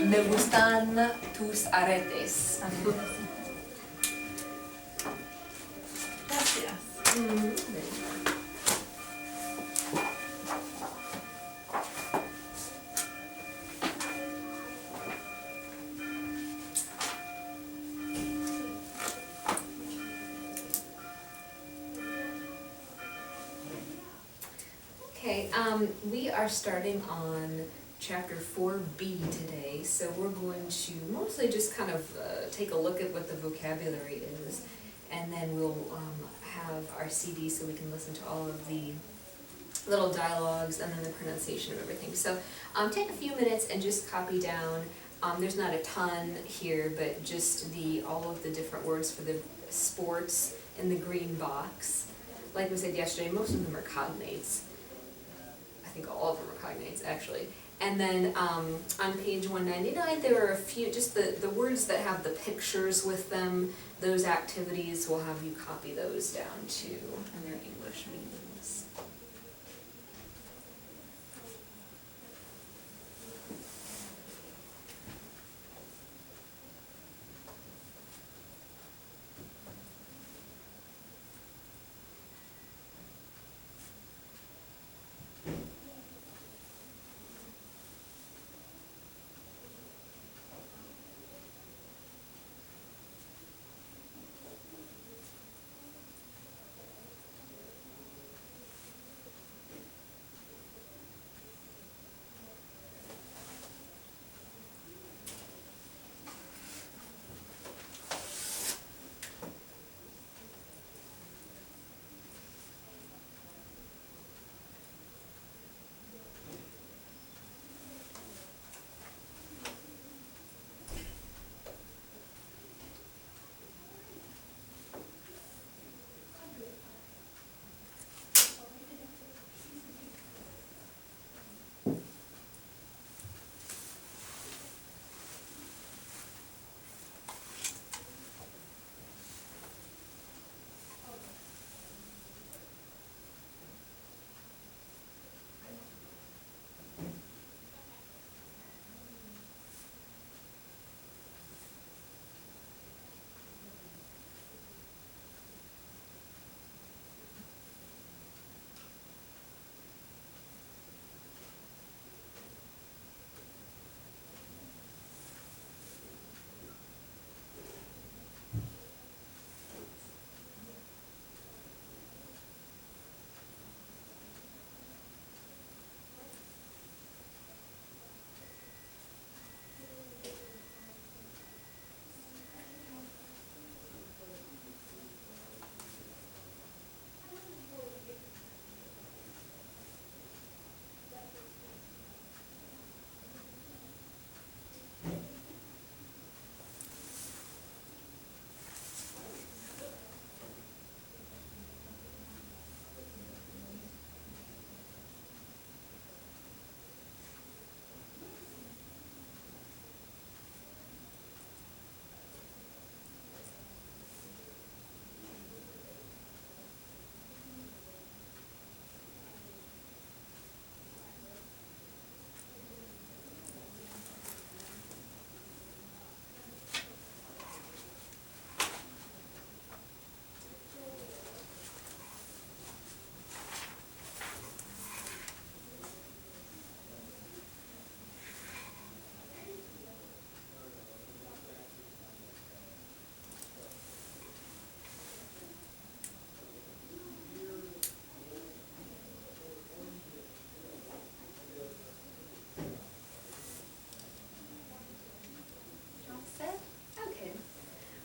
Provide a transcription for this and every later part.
Me gustan tus aretes. Gracias. Okay, we are starting on chapter 4B today, so we're going to mostly just kind of take a look at what the vocabulary is, and then we'll have our CD so we can listen to all of the little dialogues and then the pronunciation of everything. So take a few minutes and just copy down. There's not a ton here, but just all of the different words for the sports in the green box. Like we said yesterday, most of them are cognates. I think all of them are cognates, actually. And then on page 199, there are a few, just the words that have the pictures with them, those activities, we'll have you copy those down too in their English meanings.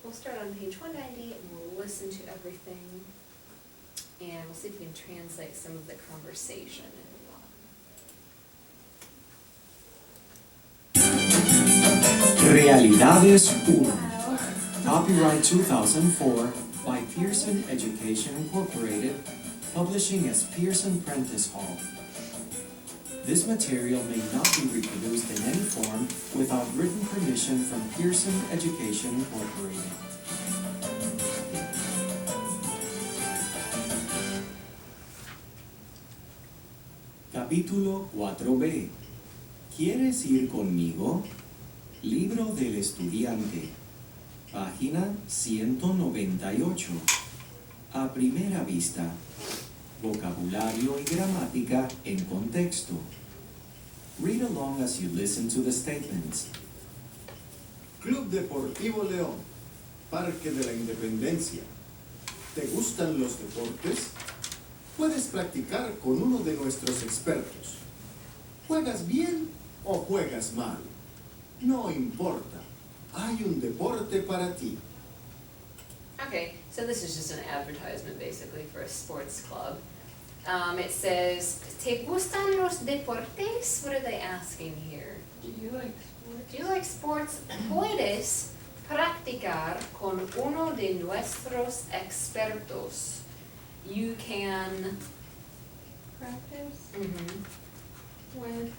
We'll start on page 190 and we'll listen to everything and we'll see if we can translate some of the conversation. Realidades 1. Copyright 2004 by Pearson Education Incorporated, publishing as Pearson Prentice Hall. This material may not be reproduced in any form without written permission from Pearson Education Incorporated. Capítulo 4b. ¿Quieres ir conmigo? Libro del estudiante, página 198. A primera vista, vocabulario y gramática en contexto. Read along as you listen to the statements. Club Deportivo León, Parque de la Independencia. ¿Te gustan los deportes? Puedes practicar con uno de nuestros expertos. ¿Juegas bien o juegas mal? No importa, hay un deporte para ti. Okay, so this is just an advertisement basically for a sports club. It says, ¿Te gustan los deportes? What are they asking here? Do you like sports? Do you like sports? Puedes practicar con uno de nuestros expertos. You can. Practice Mhm. with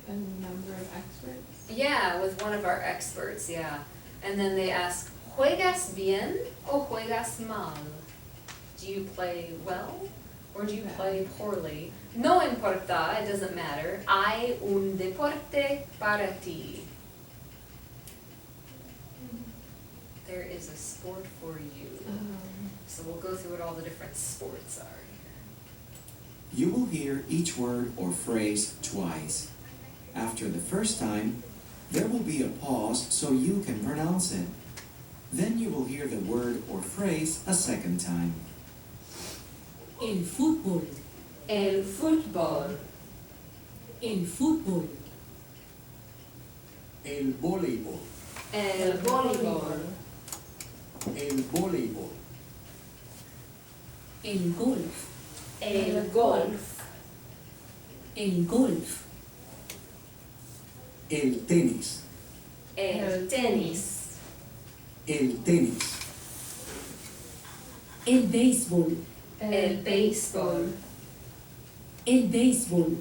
a number of experts. Yeah, with one of our experts, yeah. And then they ask, ¿Juegas bien o juegas mal? Do you play well or do you play poorly? No importa, it doesn't matter. Hay un deporte para ti. There is a sport for you. So we'll go through what all the different sports are here. You will hear each word or phrase twice. After the first time, there will be a pause so you can pronounce it. Then you will hear the word or phrase a second time. El fútbol, El fútbol. el fútbol, El voleibol, El voleibol. el voleibol, el golf, El golf. el golf, el tenis, El tenis. el tenis, el béisbol, El béisbol. el béisbol,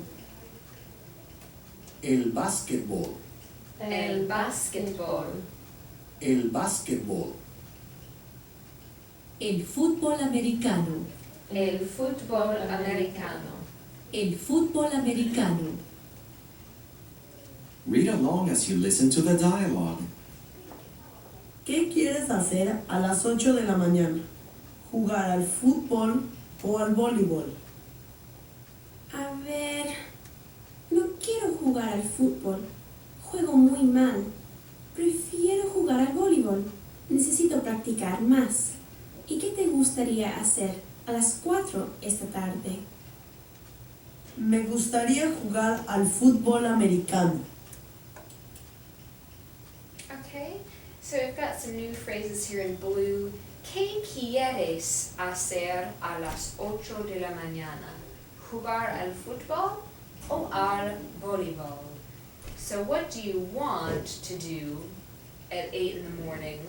el básquetbol, El básquetbol. el básquetbol, el fútbol americano, El fútbol americano. el fútbol americano, Read along as you listen to the dialogue. ¿Qué quieres hacer a las 8 de la mañana? ¿Jugar al fútbol o al voleibol? A ver, no quiero jugar al fútbol. Juego muy mal. Prefiero jugar al voleibol. Necesito practicar más. ¿Y qué te gustaría hacer a las 4 esta tarde? Me gustaría jugar al fútbol americano. Okay, so we've got some new phrases here in blue. ¿Qué quieres hacer a las 8 de la mañana? ¿Jugar al fútbol o al voleibol? So what do you want to do at 8 in the morning?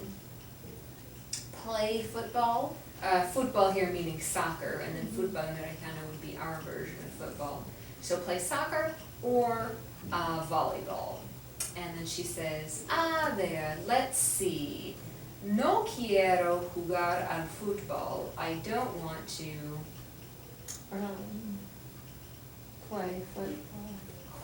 Play football? Football here meaning soccer, and then fútbol americano would be our version of football. So play soccer or volleyball. And then she says, a ver, let's see. No quiero jugar al fútbol. I don't want to Play football.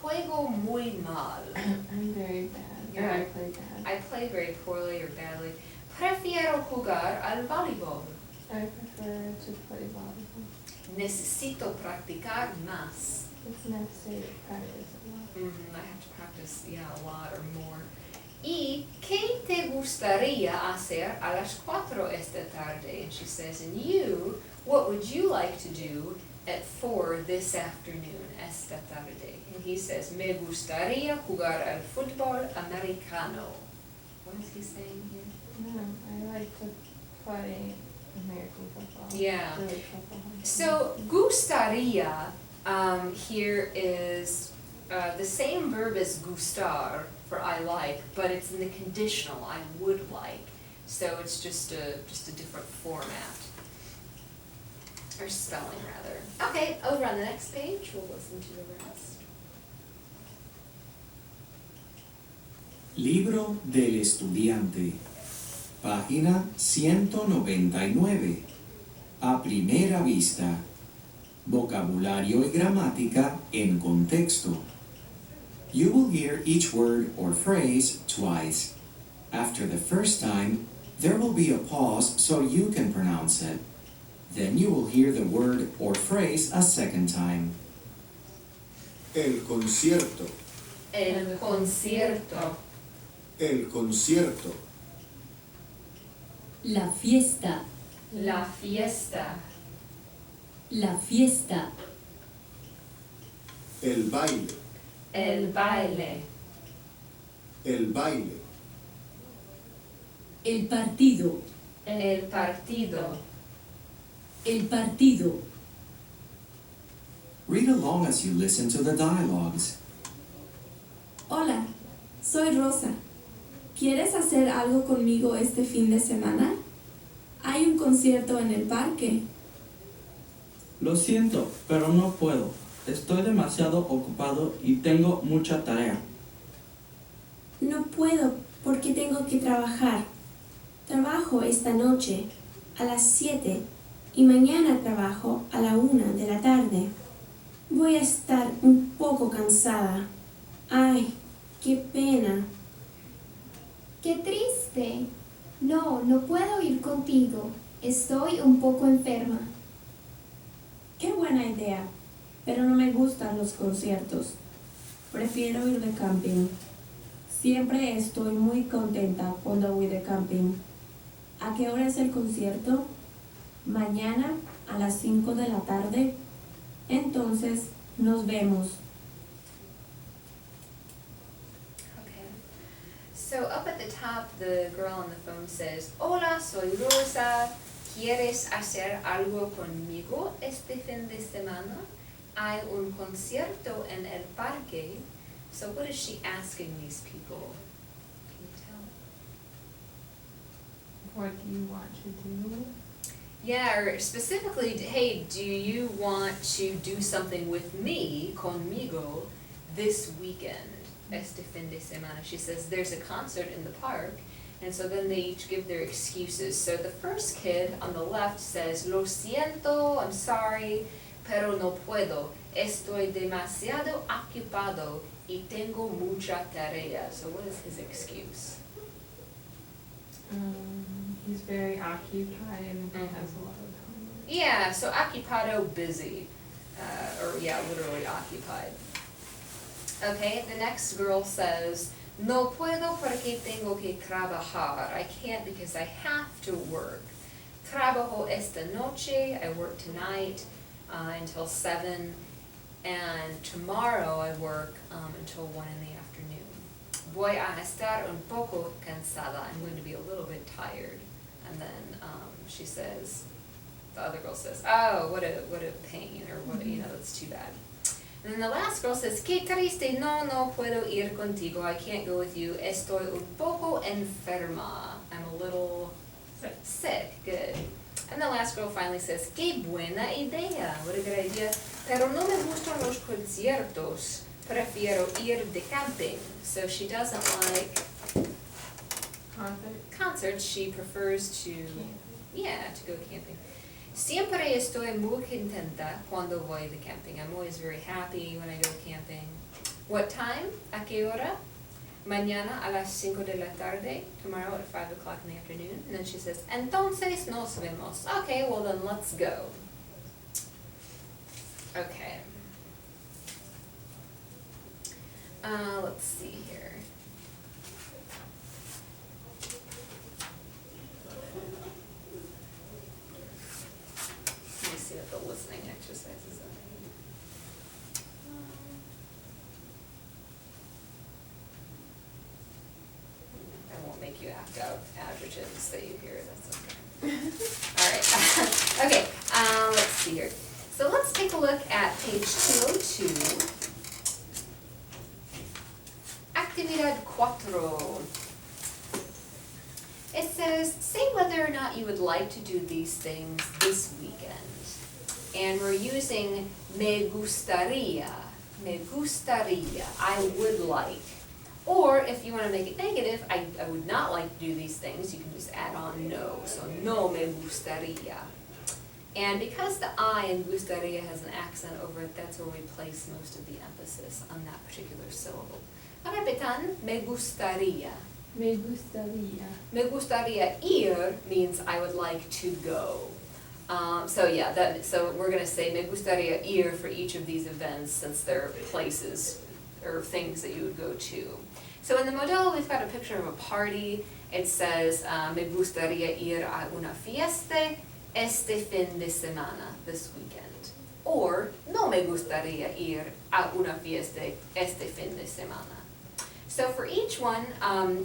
juego muy mal. I'm very bad. Yeah. Or I play bad. I play very poorly or badly. Prefiero jugar al voleibol. I prefer to play volleyball. Necesito practicar más. It's necessary to practice a lot. I have to practice, yeah, a lot or more. ¿Y qué te gustaría hacer a las 4 esta tarde? And she says, and you, what would you like to do at 4 this afternoon, esta tarde? And he says, me gustaría jugar al fútbol americano. What is he saying here? No, I like to play American football. Yeah. Really football. So, gustaría here is the same verb as gustar for I like, but it's in the conditional, I would like. So it's just a different format. Or spelling rather. Okay, over on the next page, we'll listen to the rest. Libro del estudiante, página 199. A primera vista, vocabulario y gramática en contexto. You will hear each word or phrase twice. After the first time, there will be a pause so you can pronounce it. Then you will hear the word or phrase a second time. El concierto. El concierto. El concierto. La fiesta. La fiesta. La fiesta. El baile. El baile. El baile. El partido. El partido. El partido. Read along as you listen to the dialogues. Hola, soy Rosa. ¿Quieres hacer algo conmigo este fin de semana? Hay un concierto en el parque. Lo siento, pero no puedo. Estoy demasiado ocupado y tengo mucha tarea. No puedo porque tengo que trabajar. Trabajo esta noche a las 7 y mañana trabajo a la 1 de la tarde. Voy a estar un poco cansada. Ay, qué pena. ¡Qué triste! No, no puedo ir contigo. Estoy un poco enferma. Qué buena idea, pero no me gustan los conciertos. Prefiero ir de camping. Siempre estoy muy contenta cuando voy de camping. ¿A qué hora es el concierto? Mañana a las 5 de la tarde. Entonces, nos vemos. Okay. So up at the top, the girl on the phone says, Hola, soy Rosa. ¿Quieres hacer algo conmigo este fin de semana? Hay un concierto en el parque. So what is she asking these people? Can you tell? What do you want to do? Yeah, or specifically, hey, do you want to do something with me, conmigo, this weekend, este fin de semana? She says there's a concert in the park, and so then they each give their excuses. So the first kid on the left says, Lo siento, I'm sorry, pero no puedo. Estoy demasiado ocupado y tengo mucha tarea. So what is his excuse? He's very occupied and Mhm. has a lot of time. Yeah, so ocupado, busy, or yeah, literally occupied. Okay, the next girl says, No puedo porque tengo que trabajar. I can't because I have to work. Trabajo esta noche, I work tonight until 7, and tomorrow I work until 1 in the afternoon. Voy a estar un poco cansada. I'm going to be a little bit tired. And then she says, the other girl says, oh, what a pain, or what, that's too bad. And then the last girl says, qué triste, no puedo ir contigo, I can't go with you, estoy un poco enferma, I'm a little sick, good. And the last girl finally says, qué buena idea, what a good idea, pero no me gustan los conciertos, prefiero ir de camping. So she doesn't like concerts, she prefers to, to go camping. Siempre estoy muy contenta cuando voy de camping. I'm always very happy when I go camping. What time? ¿A qué hora? Mañana a las 5 de la tarde. Tomorrow at 5 o'clock in the afternoon. And then she says, entonces nos vemos. Okay, well then let's go. Okay. Let's see here. Let me see what the listening exercises are. I won't make you act out adjectives that you hear, that's okay. Alright, okay, let's see here. So let's take a look at page 202. Actividad 4. It says, say whether or not you would like to do these things this weekend. And we're using me gustaría, I would like. Or if you want to make it negative, I would not like to do these things, you can just add on no. So no me gustaría. And because the I in gustaría has an accent over it, that's where we place most of the emphasis on that particular syllable. Repitan, me gustaría. Me gustaría. Me gustaría ir means I would like to go. So we're gonna say me gustaría ir for each of these events since they're places or things that you would go to. So in the modelo, we've got a picture of a party. It says, me gustaría ir a una fiesta este fin de semana, this weekend. Or, no me gustaría ir a una fiesta este fin de semana. So for each one,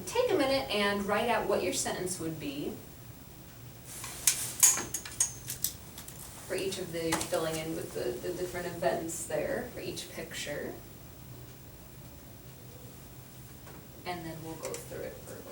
take a minute and write out what your sentence would be for each of the filling in with the different events there for each picture. And then we'll go through it verbally.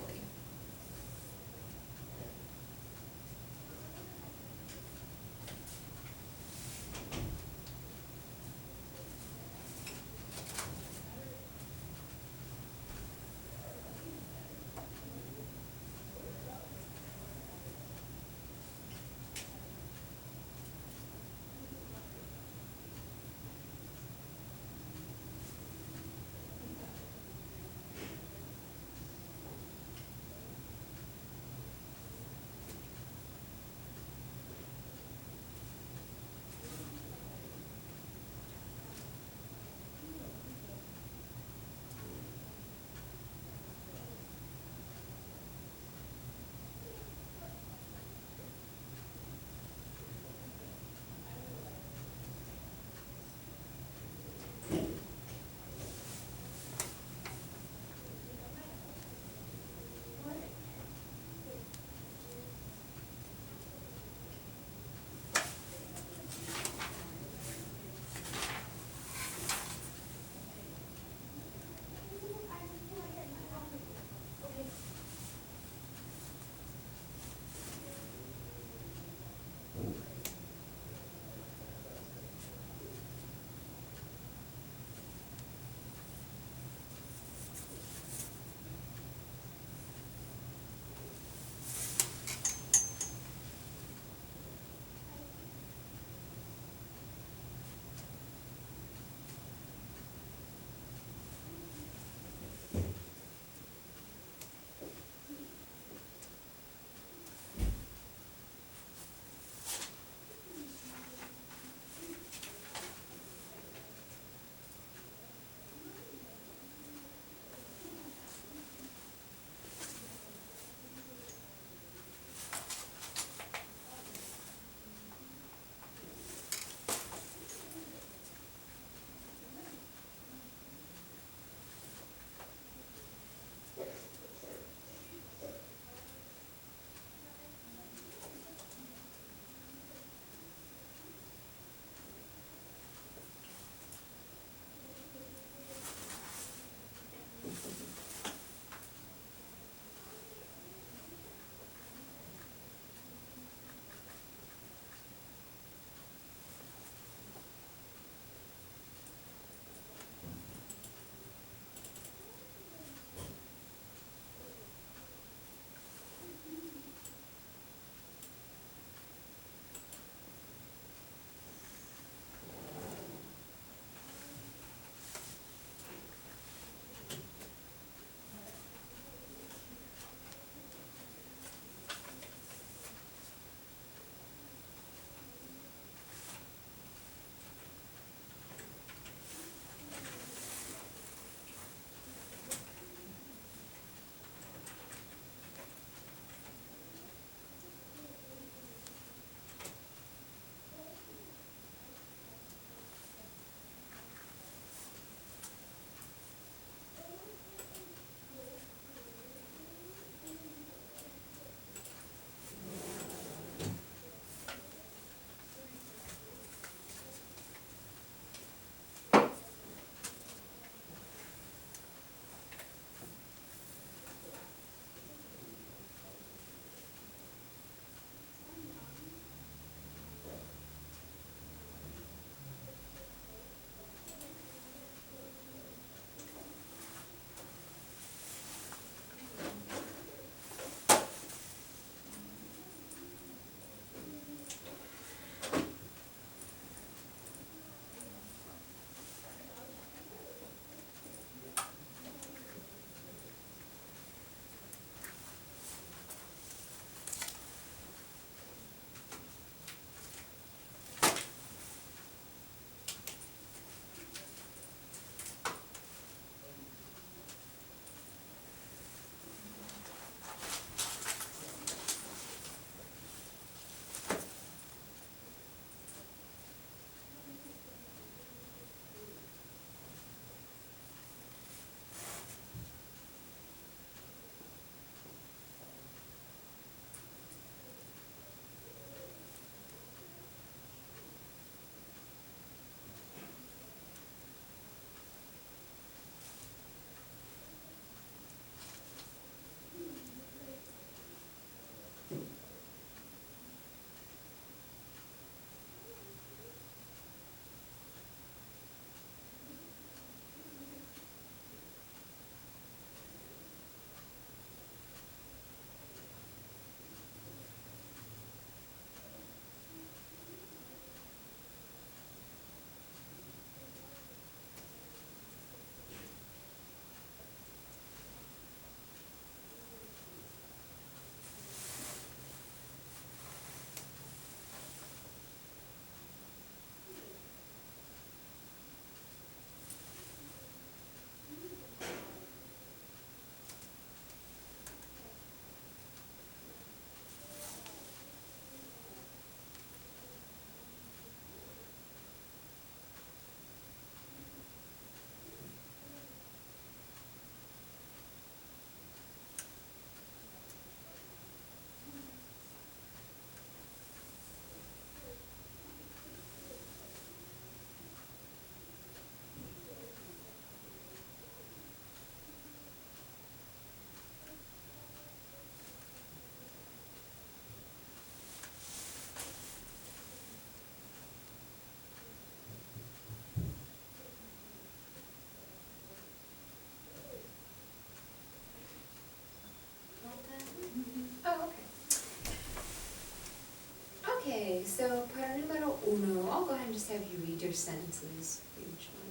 Okay, so para número uno, I'll go ahead and just have you read your sentences for each one.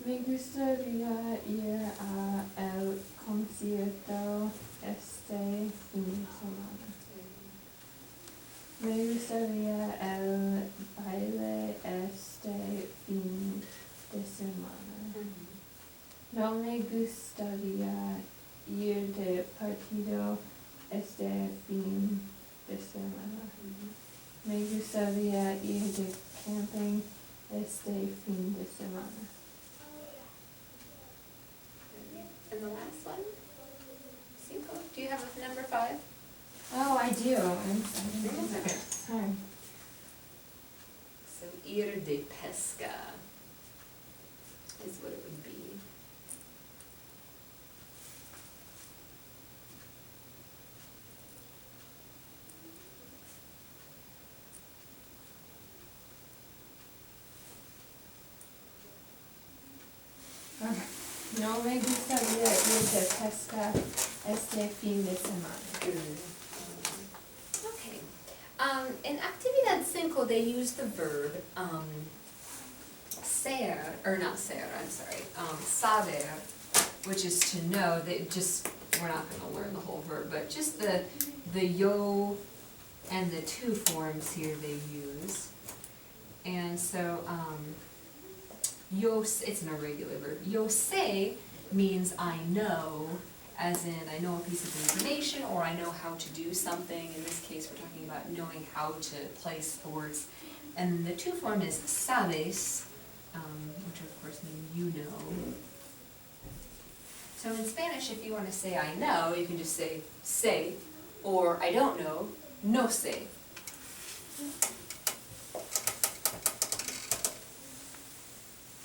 Me gustaría ir a el concierto este fin de semana. Me gustaría el baile este fin de semana. No me gustaría ir de partido este fin de semana. Me gustaría ir de camping este fin de semana. And the last one? Cinco. Do you have a number 5? Oh, I do. I'm sorry. Okay. Sorry. So ir de pesca is what it would be. No me gustaría ir de pesca este fin de semana. Okay. In Actividad 5, they use the verb ser, or not ser, I'm sorry, saber, which is to know. They just, we're not going to learn the whole verb, but just the yo and the to forms here they use. And so, yo, it's an irregular verb. Yo sé means I know, as in I know a piece of information or I know how to do something. In this case, we're talking about knowing how to play sports. And the to form is sabes, which of course means you know. So in Spanish, if you want to say I know, you can just say sé, or I don't know, no sé.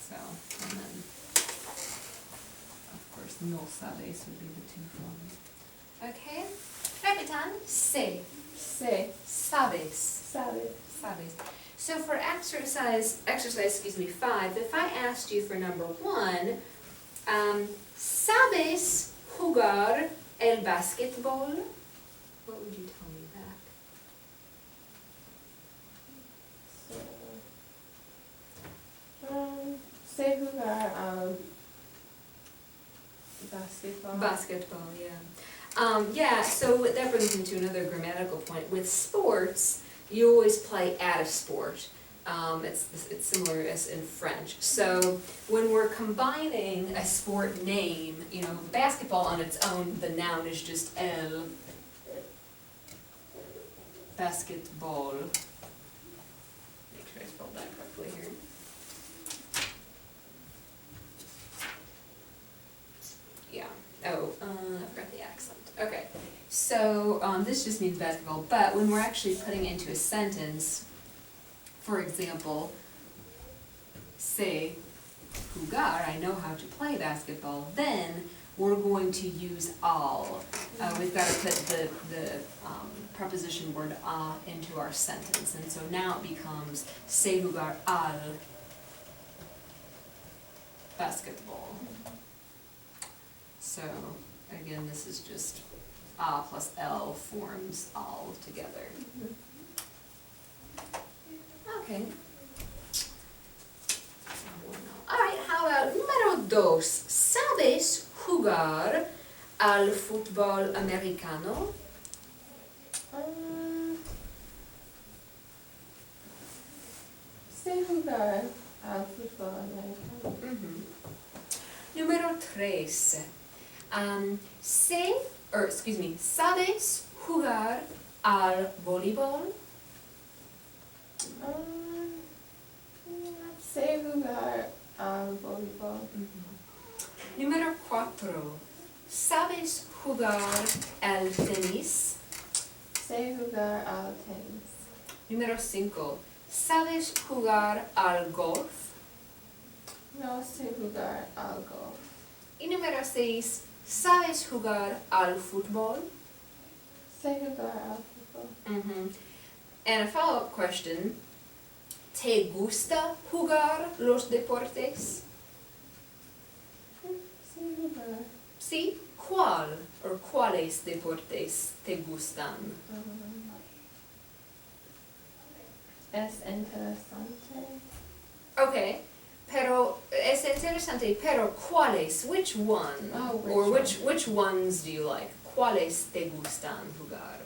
So, and then, of course, no sabes would be the to forms. Okay? Repitan, sé, Sé, sabes, sabe. sabes. So for exercise 5, if I asked you for number 1, ¿sabes jugar el básquetbol? What would you tell me back? Sé jugar al basketball. Basketball, yeah. Yeah, so that brings me to another grammatical point. With sports, you always play at a sport. It's similar as in French. So when we're combining a sport name, you know, basketball on its own, the noun is just el. Basketball. Make sure I spelled that correctly here. Yeah. Oh, I forgot the accent. Okay. So this just means basketball, but when we're actually putting it into a sentence, for example, say jugar, I know how to play basketball, then we're going to use al. We've got to put the preposition word a into our sentence, and so now it becomes sé jugar al basketball. So again, this is just a plus l forms all together. Okay. Alright, how about número 2? ¿Sabes jugar al fútbol americano? Sé jugar al fútbol americano. Número 3. ¿Sabes jugar al voleibol? Sé jugar al voleibol. Número 4. ¿Sabes jugar al tenis? Sé jugar al tenis. Número 5. ¿Sabes jugar al golf? No sé jugar al golf. Y número 6. ¿Sabes jugar al fútbol? Sé jugar al fútbol. And a follow-up question. ¿Te gusta jugar los deportes? Sé jugar. Sí. ¿Cuál o cuáles deportes te gustan? Es interesante. Okay, pero es interesante, pero ¿cuáles? Which one? Oh, which Or one? which ones do you like? ¿Cuáles te gustan jugar?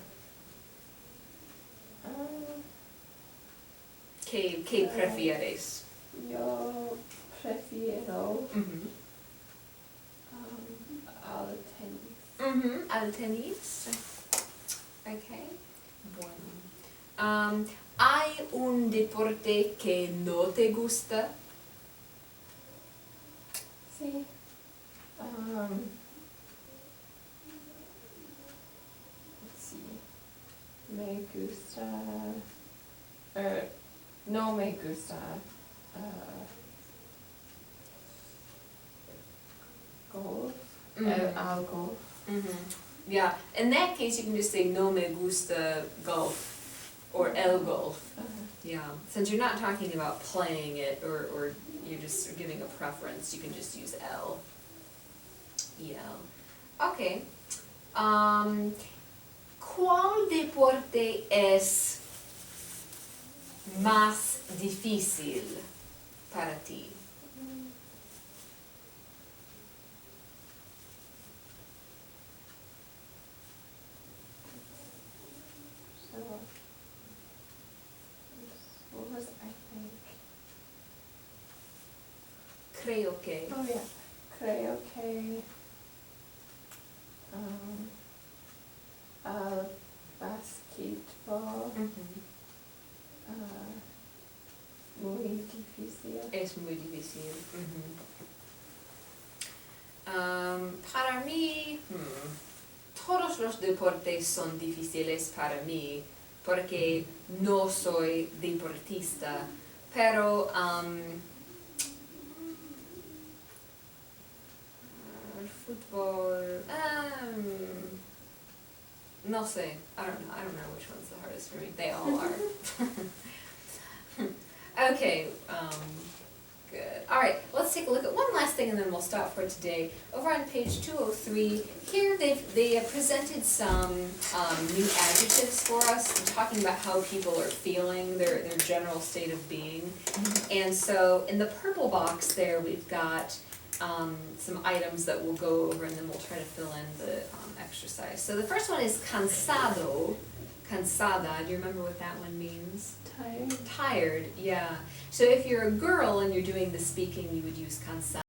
¿Qué prefieres? Yo prefiero Mhm. al tenis. Al tenis. Okay. Bueno. ¿Hay un deporte que no te gusta? Sí. Sí. Me gusta. No me gusta. Golf. Al golf. Yeah, in that case you can just say no me gusta golf or el golf. Yeah, since you're not talking about playing it or you're just giving a preference, you can just use el. Yeah. Okay. ¿Cuál deporte es más difícil para ti? So, what was I think? Creo que. Oh yeah, creo que al basketball muy difícil. Es muy difícil. Para mí, todos los deportes son difíciles para mí porque no soy deportista, pero el fútbol, no sé, I don't know which one's the hardest for me. They all are. Okay, good. All right, let's take a look at one last thing and then we'll stop for today. Over on page 203, here they presented some new adjectives for us, talking about how people are feeling, their general state of being. And so in the purple box there, we've got some items that we'll go over and then we'll try to fill in the exercise. So the first one is cansado, cansada. Do you remember what that one means? Tired. Tired, yeah. So if you're a girl and you're doing the speaking, you would use cansada.